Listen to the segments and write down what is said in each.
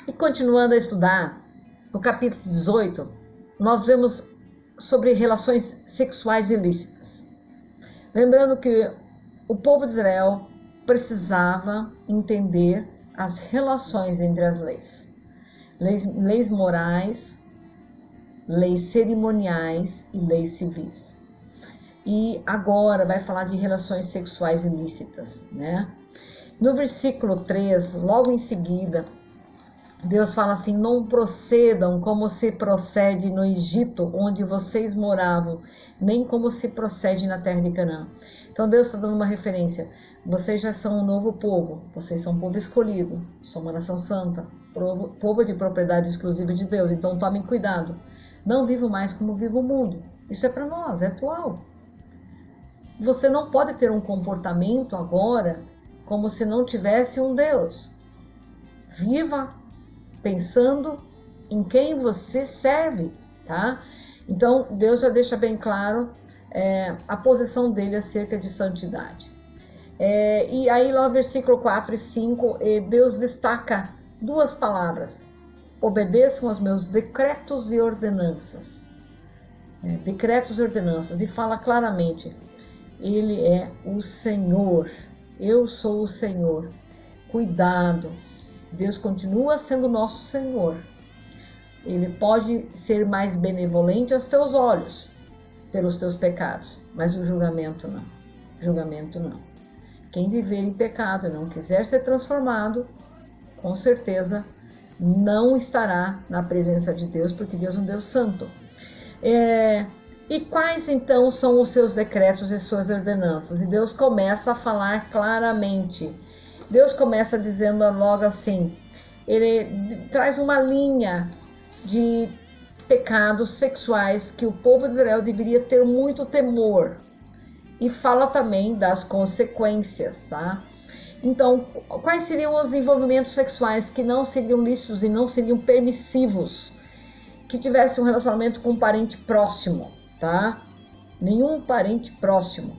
E continuando a estudar, no capítulo 18, nós vemos sobre relações sexuais ilícitas. Lembrando que o povo de Israel precisava entender as relações entre as leis. Leis morais, leis cerimoniais e leis civis. E agora vai falar de relações sexuais ilícitas, né? No versículo 3, logo em seguida, Deus fala assim: não procedam como se procede no Egito, onde vocês moravam, nem como se procede na terra de Canaã. Então Deus está dando uma referência. Vocês já são um novo povo, vocês são um povo escolhido, são uma nação santa, povo de propriedade exclusiva de Deus. Então tomem cuidado, não vivam mais como vive o mundo. Isso é para nós, é atual. Você não pode ter um comportamento agora como se não tivesse um Deus. Viva pensando em quem você serve, tá? Então, Deus já deixa bem claro a posição dele acerca de santidade. E aí, lá no versículo 4 e 5, Deus destaca duas palavras: obedeçam aos meus decretos e ordenanças. Decretos e ordenanças, e fala claramente: Ele é o Senhor, eu sou o Senhor. Cuidado, Deus continua sendo nosso Senhor. Ele pode ser mais benevolente aos teus olhos, pelos teus pecados, mas o julgamento não. Julgamento não. Quem viver em pecado e não quiser ser transformado, com certeza não estará na presença de Deus, porque Deus é um Deus santo. E quais então são os seus decretos e suas ordenanças? E Deus começa a falar claramente. Deus começa dizendo logo assim, ele traz uma linha de pecados sexuais que o povo de Israel deveria ter muito temor. E fala também das consequências, tá? Então, quais seriam os envolvimentos sexuais que não seriam lícitos e não seriam permissivos? Que tivesse um relacionamento com um parente próximo, tá? Nenhum parente próximo.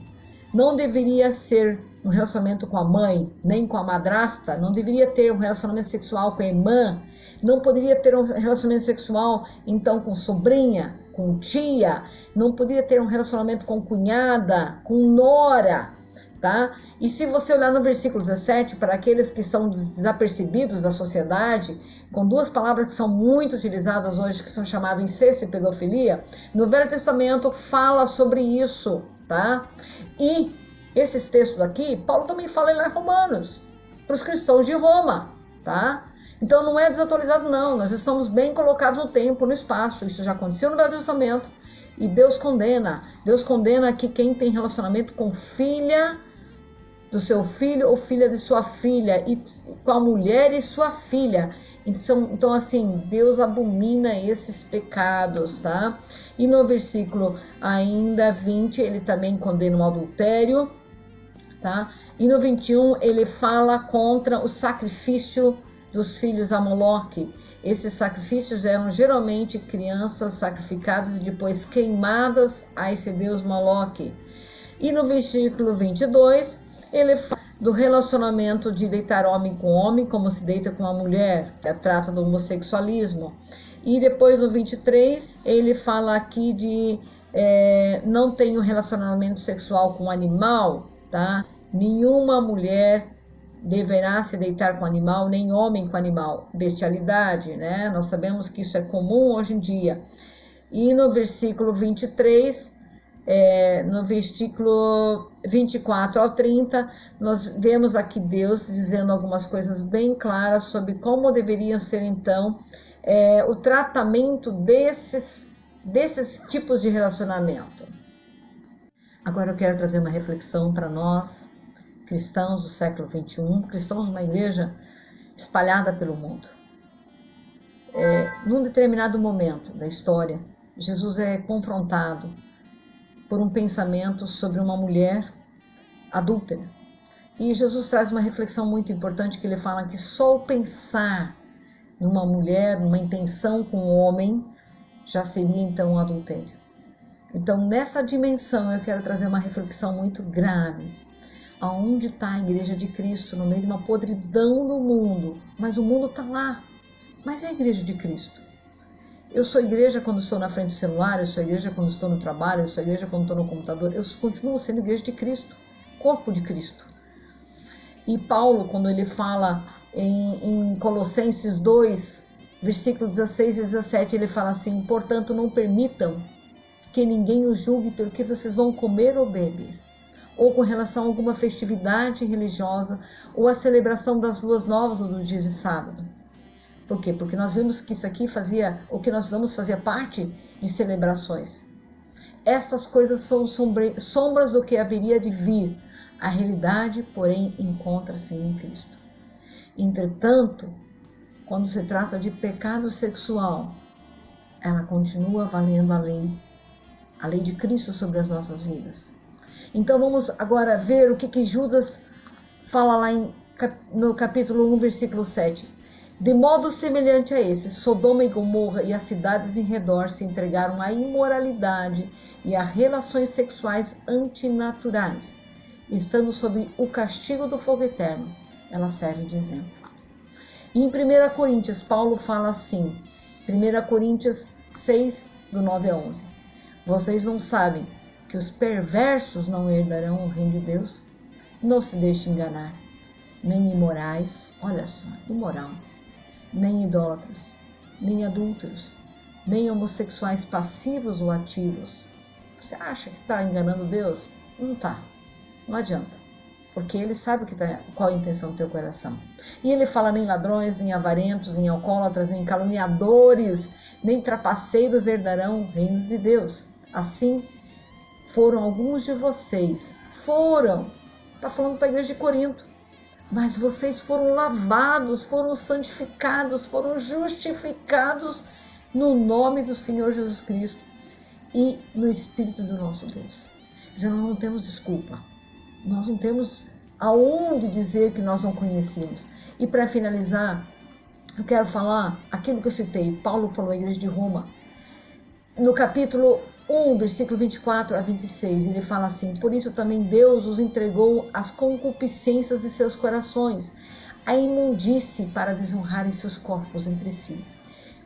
Não deveria ser um relacionamento com a mãe, nem com a madrasta, não deveria ter um relacionamento sexual com a irmã, não poderia ter um relacionamento sexual, então, com sobrinha, com tia, não poderia ter um relacionamento com cunhada, com nora, tá? E se você olhar no versículo 17, para aqueles que são desapercebidos da sociedade, com duas palavras que são muito utilizadas hoje, que são chamadas incesto e pedofilia, no Velho Testamento fala sobre isso, tá? E esses textos aqui, Paulo também fala lá em Romanos, para os cristãos de Roma, tá? Então não é desatualizado não, nós estamos bem colocados no tempo, no espaço, isso já aconteceu no Velho Testamento, e Deus condena que quem tem relacionamento com filha do seu filho ou filha de sua filha, e com a mulher e sua filha, então assim, Deus abomina esses pecados, tá? E no versículo ainda 20, ele também condena o adultério, tá? E no 21 ele fala contra o sacrifício dos filhos a Moloque. Esses sacrifícios eram geralmente crianças sacrificadas e depois queimadas a esse deus Moloque. E no versículo 22 ele fala do relacionamento de deitar homem com homem, como se deita com a mulher, que trata do homossexualismo. E depois no 23 ele fala aqui de não tem um relacionamento sexual com animal, tá? Nenhuma mulher deverá se deitar com animal, nem homem com animal. Bestialidade, né? Nós sabemos que isso é comum hoje em dia. E no versículo 23, no versículo 24 ao 30, nós vemos aqui Deus dizendo algumas coisas bem claras sobre como deveriam ser, então, o tratamento desses tipos de relacionamento. Agora eu quero trazer uma reflexão para nós, cristãos do século XXI, cristãos de uma igreja espalhada pelo mundo. Num determinado momento da história, Jesus é confrontado por um pensamento sobre uma mulher adúltera. E Jesus traz uma reflexão muito importante, que ele fala que só o pensar numa mulher, numa intenção com um homem, já seria então um adultério. Então, nessa dimensão, eu quero trazer uma reflexão muito grave. Aonde está a igreja de Cristo? No meio de uma podridão do mundo. Mas o mundo está lá. mas é a igreja de Cristo. Eu sou igreja quando estou na frente do celular, eu sou igreja quando estou no trabalho, eu sou igreja quando estou no computador, eu continuo sendo igreja de Cristo, corpo de Cristo. E Paulo, quando ele fala em Colossenses 2, versículo 16 e 17, ele fala assim: portanto, não permitam que ninguém os julgue pelo que vocês vão comer ou beber, ou com relação a alguma festividade religiosa, ou a celebração das luas novas ou dos dias de sábado. Por quê? Porque nós vimos que isso aqui o que nós usamos fazia parte de celebrações. Essas coisas são sombras do que haveria de vir. A realidade, porém, encontra-se em Cristo. Entretanto, quando se trata de pecado sexual, ela continua valendo a lei de Cristo sobre as nossas vidas. Então vamos agora ver o que Judas fala lá no capítulo 1, versículo 7. De modo semelhante a esse, Sodoma e Gomorra e as cidades em redor se entregaram à imoralidade e a relações sexuais antinaturais. Estando sob o castigo do fogo eterno, ela serve de exemplo. E em 1 Coríntios, Paulo fala assim, 1 Coríntios 6, do 9 a 11. Vocês não sabem que os perversos não herdarão o reino de Deus? Não se deixe enganar. Nem imorais, olha só, imoral, nem idólatras, nem adúlteros, nem homossexuais passivos ou ativos. Você acha que está enganando Deus? Não está. Não adianta, porque ele sabe qual é a intenção do teu coração. E ele fala: nem ladrões, nem avarentos, nem alcoólatras, nem caluniadores, nem trapaceiros herdarão o reino de Deus. Assim foram alguns de vocês. Está falando para a igreja de Corinto. Mas vocês foram lavados, foram santificados, foram justificados no nome do Senhor Jesus Cristo e no Espírito do nosso Deus. Já não temos desculpa. Nós não temos aonde dizer que nós não conhecíamos. E para finalizar, eu quero falar aquilo que eu citei. Paulo falou à igreja de Roma. No capítulo 1, versículo 24 a 26, ele fala assim: por isso também Deus os entregou às concupiscências de seus corações, a imundície para desonrarem seus corpos entre si.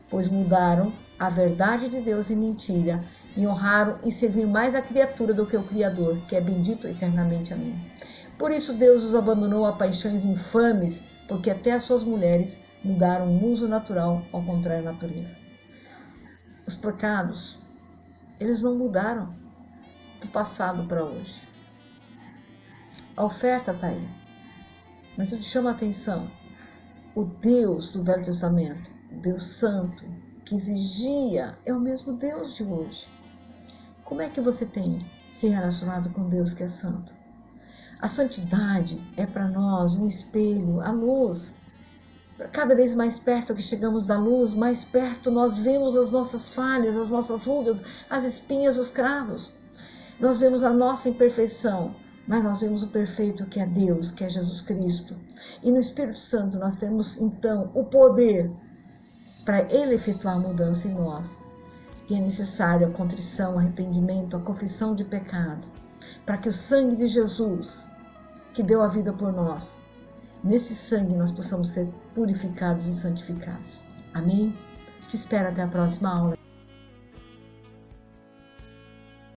Pois mudaram a verdade de Deus em mentira e honraram e serviram mais a criatura do que o Criador, que é bendito eternamente. Amém. Por isso Deus os abandonou a paixões infames, porque até as suas mulheres mudaram o uso natural ao contrário da natureza. Os pecados, eles não mudaram do passado para hoje. A oferta está aí. Mas eu te chamo a atenção. O Deus do Velho Testamento, Deus Santo, que exigia, é o mesmo Deus de hoje. Como é que você tem se relacionado com Deus que é santo? A santidade é para nós um espelho, a luz. Cada vez mais perto que chegamos da luz, mais perto nós vemos as nossas falhas, as nossas rugas, as espinhas, os cravos. Nós vemos a nossa imperfeição, mas nós vemos o perfeito que é Deus, que é Jesus Cristo. E no Espírito Santo nós temos então o poder para Ele efetuar a mudança em nós. E é necessário a contrição, o arrependimento, a confissão de pecado, para que o sangue de Jesus, que deu a vida por nós, nesse sangue nós possamos ser purificados e santificados. Amém? Te espero até a próxima aula.